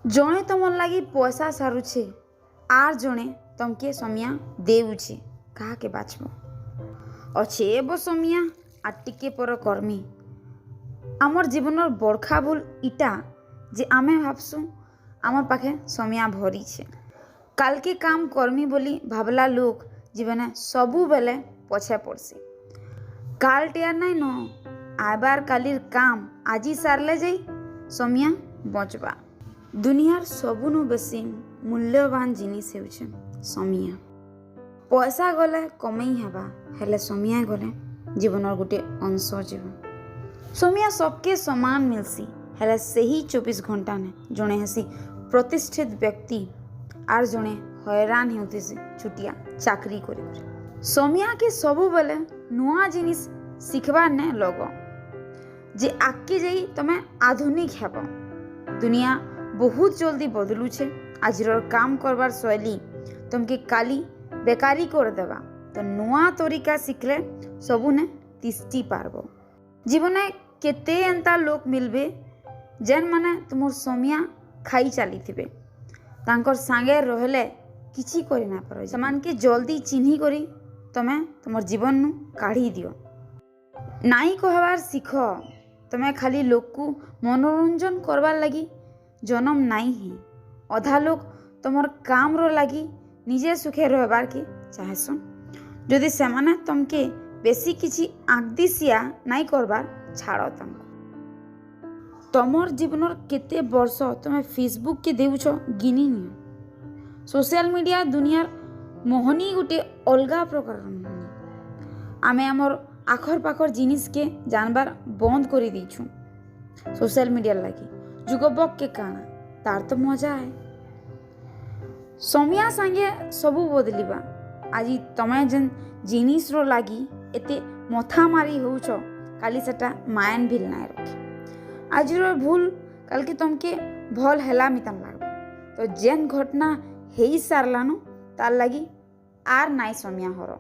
जड़े तुम लगी पैसा सारुछे आर जड़े तुमके समिया देउछे कहा के बाछबो अच्छे एबो समिया आ टिके पर कर्मी आमर जीवन बड़खा भूल इटा जे आमे भाबसु आमर पाखे समिया भरी छे काल के काम कर्मी बोली भाबला लोक जीवने सबु बेले पछे पड़सी काल टियार नाई न आबार कालीर काम आजी सारले जाई समिया बचबा दुनियार सबुनु बेसी मूल्यवान जिनिस हेउछे समिया पैसा गले कमई हेबा हेले समिया गले जीवन गोटे अंश जीवन समिया सबके समान मिलसी हेले सही 24 घंटा ने जड़े हेसी प्रतिष्ठित व्यक्ति आर जड़े हैरान हेउथिसे छुटिया चाकरी करी समिया के सबु बेले नुआ जिनिस सिखबा ने लगो जे आके जाई तमे आधुनिक हेबो दुनिया बहुत जल्दी बदलुछे आजिर काम करबार शैली तुमके काली बेकारी कर देबा तो नुआ तरीका शिखले सबुने तिष्टी पारबो जीवने केते एंता लोक मिलबे जेन माने तुमर समिया खाई चली थिबे तांकर संगे रहले किछि करि ना पारो समान के जल्दी चिन्ही करी तमे तुमर जीवन नु काढ़ी दियो नाई कहबार सिख तमे खाली लोक को मनोरंजन करबार लगी जन्म नाई ही अधा लोग तुमर काम रो लगी निजे सुखे रहबार के चाहेसन जदि से माने तुमके बेसी किछि आगदिसिया नाई करबार छाड़ो तमर जीवनर केते वर्ष तुम फेसबुक के देउछ गिनी नियो सोशल मीडिया दुनियार मोहनी गोटे अलगा प्रकार मोहनी आमे आमर आखर पाखर जिनिस के जानबार बंद करी दीछु सोशल मीडिया लगी जुगबक के काना तार तो मजा है समिया संगे सबू बदलिबा आज तमे जेन जिनिस रो लागी एते मथा मारी होउछ काली सेटा मायन भी नाय रखे आज रो भूल कल के तुमके भल हेला मितन लागबो तो जेन घटना हेई सारलानो तार लागी आर नाय समिया हरो।